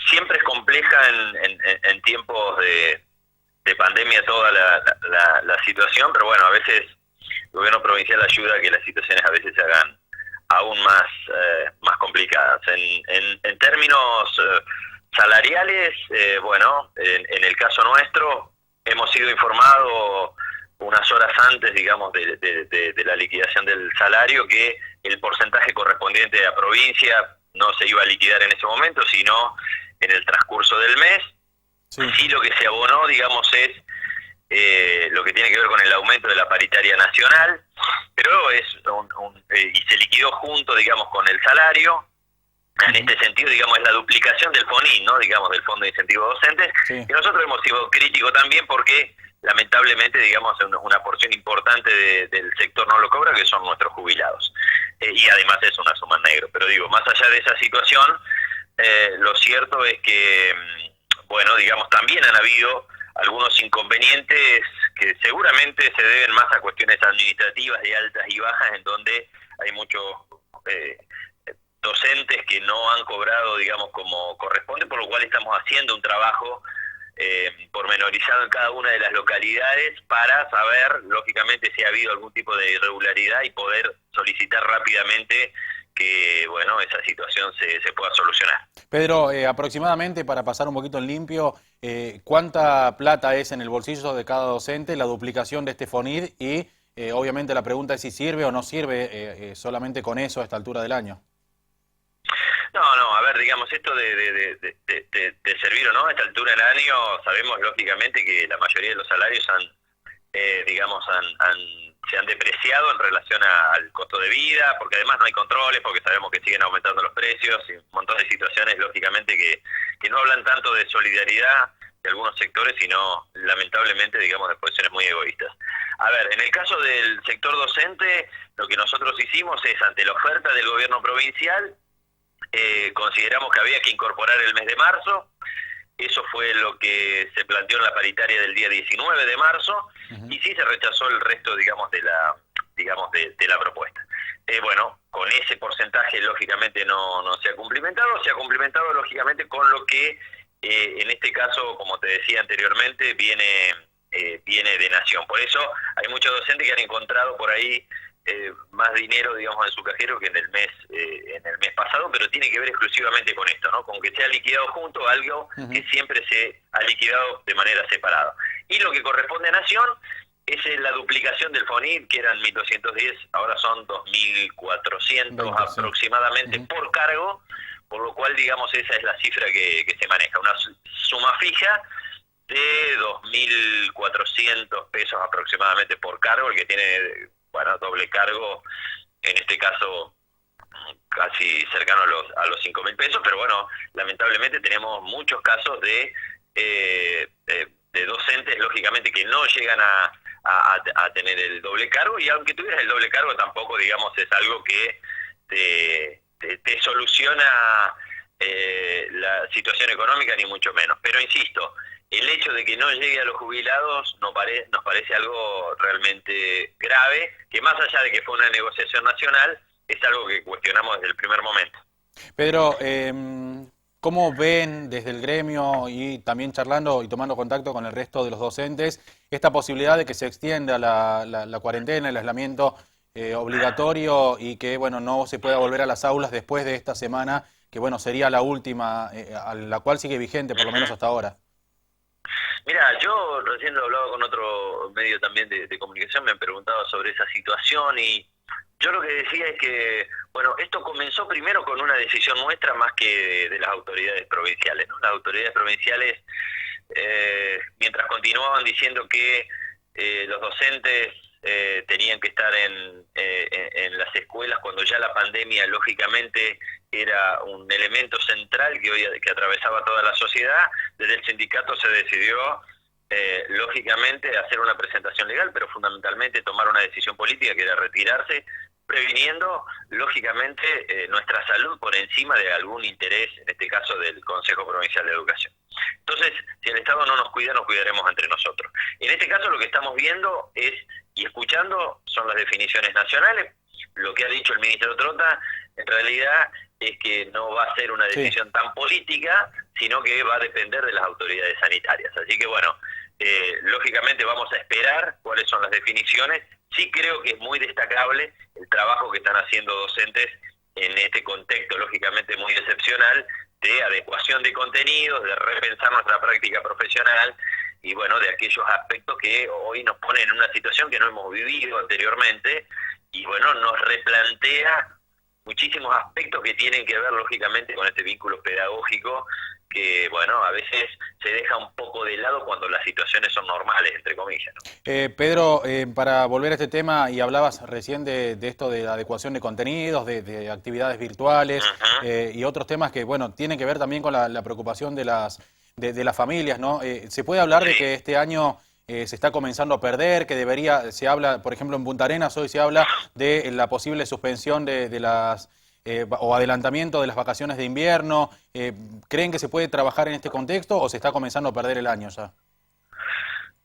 Siempre es compleja en tiempos de pandemia toda la situación, pero bueno, a veces el gobierno provincial ayuda a que las situaciones a veces se hagan aún más complicadas. En términos salariales, bueno, en el caso nuestro hemos sido informados unas horas antes, digamos, de la liquidación del salario, que el porcentaje correspondiente a provincia no se iba a liquidar en ese momento, sino en el transcurso del mes. Sí. Sí, lo que se abonó, digamos, es lo que tiene que ver con el aumento de la paritaria nacional, pero es y se liquidó junto, digamos, con el salario. En este sentido, digamos, es la duplicación del FONIN, ¿no? Digamos, del Fondo de Incentivos Docentes. Sí. Y nosotros hemos sido críticos también porque, lamentablemente, digamos, una porción importante del sector no lo cobra, que son nuestros jubilados. Y además es una suma en negro. Pero digo, más allá de esa situación, lo cierto es que, bueno, digamos, también han habido algunos inconvenientes que seguramente se deben más a cuestiones administrativas de altas y bajas, en donde hay muchos docentes que no han cobrado, digamos, como corresponde, por lo cual estamos haciendo un trabajo pormenorizado en cada una de las localidades para saber, lógicamente, si ha habido algún tipo de irregularidad y poder solicitar rápidamente que, bueno, esa situación se pueda solucionar. Pedro, aproximadamente, para pasar un poquito en limpio, ¿cuánta plata es en el bolsillo de cada docente la duplicación de este FONID? Y obviamente la pregunta es si sirve o no sirve solamente con eso a esta altura del año. No, a ver, digamos, esto de servir o no a esta altura del año, sabemos lógicamente que la mayoría de los salarios se han depreciado en relación al costo de vida, porque además no hay controles, porque sabemos que siguen aumentando los precios, y un montón de situaciones, lógicamente, que no hablan tanto de solidaridad de algunos sectores, sino, lamentablemente, digamos, de posiciones muy egoístas. A ver, en el caso del sector docente, lo que nosotros hicimos es, ante la oferta del gobierno provincial, consideramos que había que incorporar el mes de marzo. Eso fue lo que se planteó en la paritaria del día 19 de marzo, y sí se rechazó el resto, digamos, de la propuesta. Bueno, con ese porcentaje, lógicamente, no se ha cumplimentado lógicamente, con lo que, en este caso, como te decía anteriormente, viene de Nación. Por eso hay muchos docentes que han encontrado por ahí más dinero, digamos, en su cajero que en el mes pasado, pero tiene que ver exclusivamente con esto, ¿no? Con que se ha liquidado junto algo que siempre se ha liquidado de manera separada. Y lo que corresponde a Nación es la duplicación del FONID, que eran 1.210, ahora son 2.400 aproximadamente por cargo, por lo cual, digamos, esa es la cifra que se maneja, una suma fija de 2.400 pesos aproximadamente por cargo, el que tiene, bueno, doble cargo, en este caso casi cercano a los 5.000 pesos, pero bueno, lamentablemente tenemos muchos casos de docentes, lógicamente, que no llegan a tener el doble cargo, y aunque tuvieras el doble cargo tampoco, digamos, es algo que te soluciona la situación económica, ni mucho menos. Pero insisto, el hecho de que no llegue a los jubilados nos parece algo realmente grave, que más allá de que fue una negociación nacional, es algo que cuestionamos desde el primer momento. Pedro, ¿cómo ven desde el gremio y también charlando y tomando contacto con el resto de los docentes esta posibilidad de que se extienda la cuarentena, el aislamiento obligatorio, y que, bueno, no se pueda volver a las aulas después de esta semana, que, bueno, sería la última, a la cual sigue vigente, por lo menos hasta ahora? Mira, yo recién lo hablaba con otro medio también de comunicación, me han preguntado sobre esa situación, y yo lo que decía es que, bueno, esto comenzó primero con una decisión nuestra más que de las autoridades provinciales, ¿no? Las autoridades provinciales, mientras continuaban diciendo que los docentes tenían que estar en las escuelas cuando ya la pandemia, lógicamente, era un elemento central que atravesaba toda la sociedad, desde el sindicato se decidió, lógicamente, hacer una presentación legal, pero fundamentalmente tomar una decisión política, que era retirarse, previniendo, lógicamente, nuestra salud por encima de algún interés, en este caso del Consejo Provincial de Educación. Entonces, si el Estado no nos cuida, nos cuidaremos entre nosotros. En este caso, lo que estamos viendo es, y escuchando analizando son las definiciones nacionales. Lo que ha dicho el ministro Trota, en realidad, es que no va a ser una decisión tan política, sino que va a depender de las autoridades sanitarias. Así que bueno, lógicamente vamos a esperar cuáles son las definiciones. Sí creo que es muy destacable el trabajo que están haciendo docentes en este contexto, lógicamente muy excepcional, de adecuación de contenidos, de repensar nuestra práctica profesional y bueno, de aquellos aspectos que hoy nos ponen en una situación que no hemos vivido anteriormente y bueno, nos replantea muchísimos aspectos que tienen que ver lógicamente con este vínculo pedagógico que, bueno, a veces se deja un poco de lado cuando las situaciones son normales, entre comillas, ¿no? Pedro, para volver a este tema, y hablabas recién de esto de la adecuación de contenidos, de actividades virtuales y otros temas que, bueno, tienen que ver también con la preocupación de las familias, ¿no? ¿Se puede hablar de que este año se está comenzando a perder, que se habla, por ejemplo, en Punta Arenas hoy se habla de la posible suspensión de las... o adelantamiento de las vacaciones de invierno? ¿Creen que se puede trabajar en este contexto o se está comenzando a perder el año ya?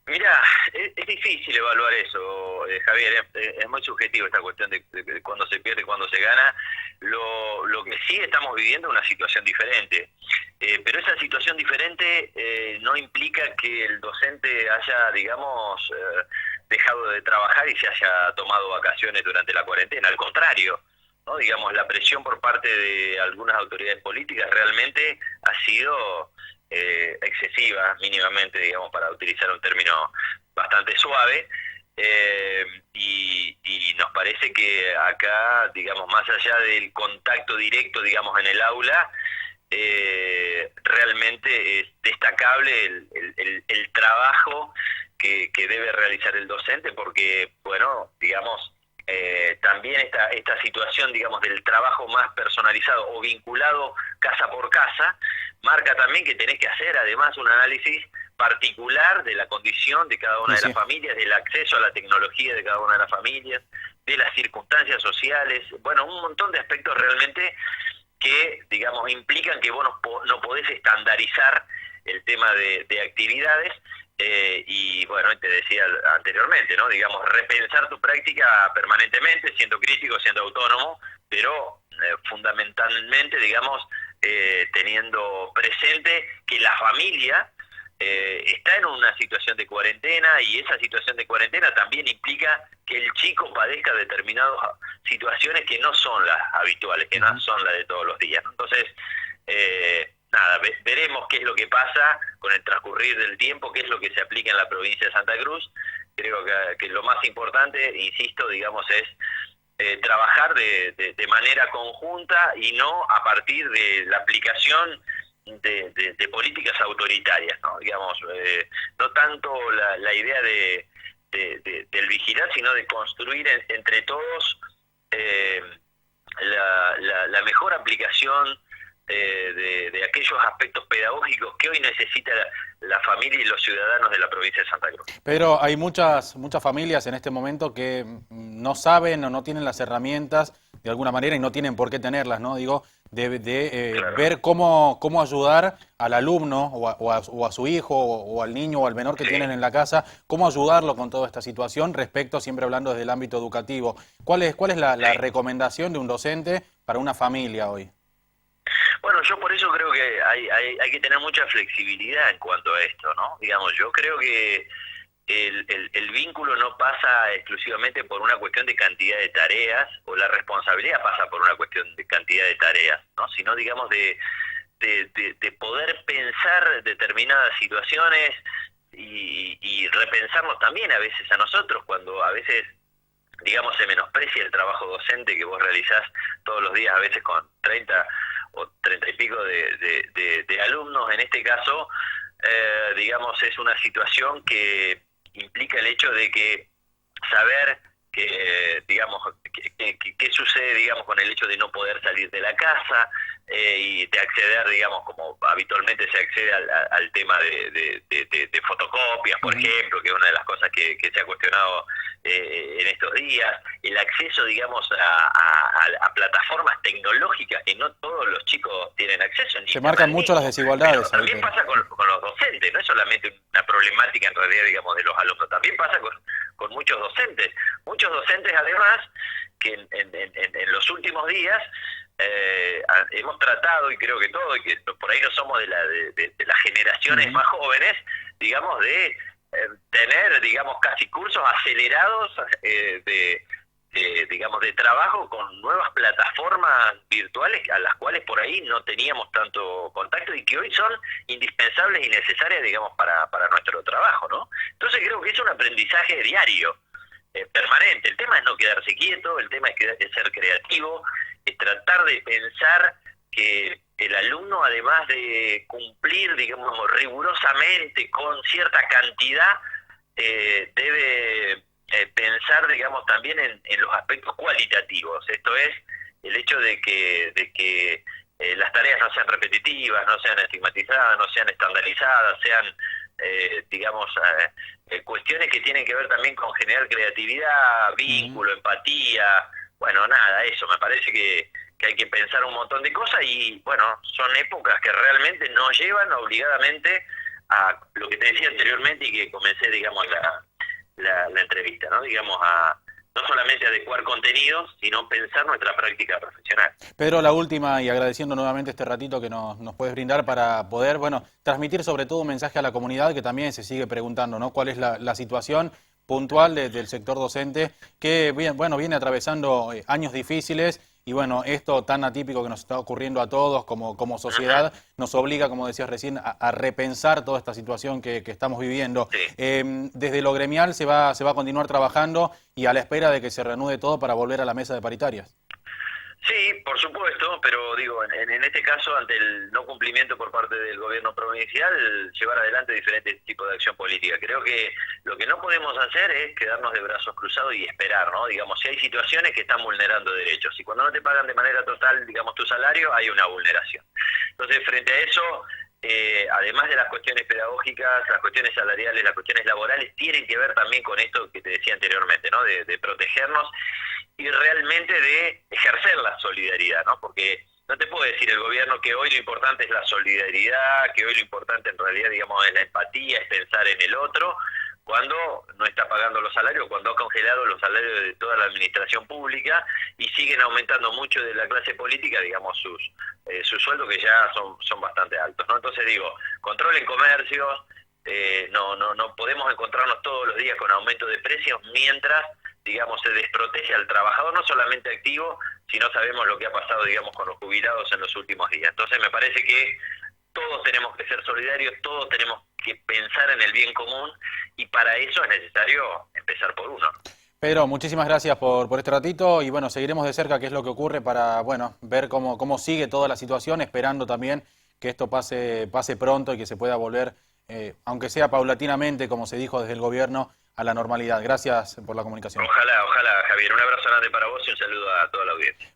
Mira, es difícil evaluar eso, Javier, es muy subjetivo esta cuestión de cuándo se pierde y cuándo se gana. Lo que sí estamos viviendo es una situación diferente, pero esa situación diferente no implica que el docente haya, digamos, dejado de trabajar y se haya tomado vacaciones durante la cuarentena, al contrario, ¿no? Digamos, la presión por parte de algunas autoridades políticas realmente ha sido excesiva, mínimamente, digamos, para utilizar un término bastante suave, y nos parece que acá, digamos, más allá del contacto directo, digamos, en el aula, realmente es destacable el trabajo que debe realizar el docente, porque, bueno, digamos, también esta situación, digamos, del trabajo más personalizado o vinculado casa por casa, marca también que tenés que hacer además un análisis particular de la condición de cada una de las familias, del acceso a la tecnología de cada una de las familias, de las circunstancias sociales, bueno, un montón de aspectos realmente que, digamos, implican que vos no podés estandarizar el tema de actividades. Y bueno, te decía anteriormente, ¿no? Digamos, repensar tu práctica permanentemente, siendo crítico, siendo autónomo, pero fundamentalmente, digamos, teniendo presente que la familia está en una situación de cuarentena y esa situación de cuarentena también implica que el chico padezca determinadas situaciones que no son las habituales, que no son las de todos los días, ¿no? Entonces, nada, veremos qué es lo que pasa con el transcurrir del tiempo, qué es lo que se aplica en la provincia de Santa Cruz. Creo que lo más importante, insisto, digamos, es trabajar de manera conjunta y no a partir de la aplicación de políticas autoritarias, ¿no? Digamos, no tanto la idea del vigilar, sino de construir entre todos la mejor aplicación de aquellos aspectos pedagógicos que hoy necesita la familia y los ciudadanos de la provincia de Santa Cruz. Pero hay muchas familias en este momento que no saben o no tienen las herramientas de alguna manera y no tienen por qué tenerlas, ¿no? Digo, claro, ver cómo ayudar al alumno o a su hijo o al niño o al menor que tienen en la casa, cómo ayudarlo con toda esta situación respecto, siempre hablando desde el ámbito educativo. ¿Cuál es la recomendación de un docente para una familia hoy? Bueno, yo por eso creo que hay que tener mucha flexibilidad en cuanto a esto, ¿no? Digamos, yo creo que el vínculo no pasa exclusivamente por una cuestión de cantidad de tareas, o la responsabilidad pasa por una cuestión de cantidad de tareas, ¿no? Sino, digamos, de poder pensar determinadas situaciones y repensarnos también a veces a nosotros, cuando a veces, digamos, se menosprecia el trabajo docente que vos realizás todos los días, a veces con 30 o 30 y pico de alumnos. En este caso, digamos, es una situación que implica el hecho de que saber que, digamos, qué sucede, digamos, con el hecho de no poder salir de la casa y de acceder, digamos, como habitualmente se accede al tema de fotocopias, por ejemplo, que es una de las cosas que se ha cuestionado en estos días, el acceso, digamos, a plataformas tecnológicas que no todos los chicos tienen acceso. Se marcan mucho las desigualdades. Pero también pasa con los docentes, no es solamente una problemática en realidad, digamos, de los alumnos, también pasa con muchos docentes. Muchos docentes además que en los últimos días hemos tratado, y creo que todo, y que por ahí no somos de las generaciones más jóvenes, digamos, de tener, digamos, casi cursos acelerados digamos, de trabajo con nuevas plataformas virtuales a las cuales por ahí no teníamos tanto contacto y que hoy son indispensables y necesarias, digamos, para nuestro trabajo, ¿no? Entonces creo que es un aprendizaje diario, permanente. El tema es no quedarse quieto, el tema es ser creativo, es tratar de pensar que el alumno, además de cumplir, digamos, rigurosamente con cierta cantidad, debe pensar, digamos, también en los aspectos cualitativos. Esto es el hecho de que las tareas no sean repetitivas, no sean estigmatizadas, no sean estandarizadas, sean, digamos, cuestiones que tienen que ver también con generar creatividad, vínculo, empatía. Bueno, nada, eso, me parece que hay que pensar un montón de cosas y, bueno, son épocas que realmente nos llevan obligadamente a lo que te decía anteriormente y que comencé, digamos, la entrevista, ¿no? Digamos, a no solamente adecuar contenidos, sino pensar nuestra práctica profesional. Pedro, la última, y agradeciendo nuevamente este ratito que nos puedes brindar para poder, bueno, transmitir sobre todo un mensaje a la comunidad que también se sigue preguntando, ¿no? ¿Cuál es la situación puntual del sector docente que, bueno, viene atravesando años difíciles? Y bueno, esto tan atípico que nos está ocurriendo a todos como sociedad nos obliga, como decías recién, a repensar toda esta situación que estamos viviendo. Sí. Desde lo gremial se va a continuar trabajando y a la espera de que se reanude todo para volver a la mesa de paritarias. Sí, por supuesto, pero digo, en este caso, ante el no cumplimiento por parte del gobierno provincial, llevar adelante diferentes tipos de acción política. Creo que lo que no podemos hacer es quedarnos de brazos cruzados y esperar, ¿no? Digamos, si hay situaciones que están vulnerando derechos, y cuando no te pagan de manera total, digamos, tu salario, hay una vulneración. Entonces, frente a eso, además de las cuestiones pedagógicas, las cuestiones salariales, las cuestiones laborales, tienen que ver también con esto que te decía anteriormente, ¿no? De protegernos y realmente de ejercer la solidaridad, ¿no? Porque no te puedo decir el gobierno que hoy lo importante es la solidaridad, que hoy lo importante en realidad, digamos, es la empatía, es pensar en el otro, cuando no está pagando los salarios, cuando ha congelado los salarios de toda la administración pública y siguen aumentando mucho de la clase política, digamos, sus sueldos que ya son bastante altos, ¿no? Entonces digo, controlen comercios, no podemos encontrarnos todos los días con aumento de precios mientras, digamos, se desprotege al trabajador, no solamente activo, sino sabemos lo que ha pasado, digamos, con los jubilados en los últimos días. Entonces me parece que todos tenemos que ser solidarios, todos tenemos que pensar en el bien común y para eso es necesario empezar por uno. Pedro, muchísimas gracias por este ratito y bueno, seguiremos de cerca qué es lo que ocurre para, bueno, ver cómo sigue toda la situación, esperando también que esto pase pronto y que se pueda volver, aunque sea paulatinamente, como se dijo desde el gobierno, a la normalidad. Gracias por la comunicación. Ojalá, Javier. Un abrazo grande para vos y un saludo a toda la audiencia.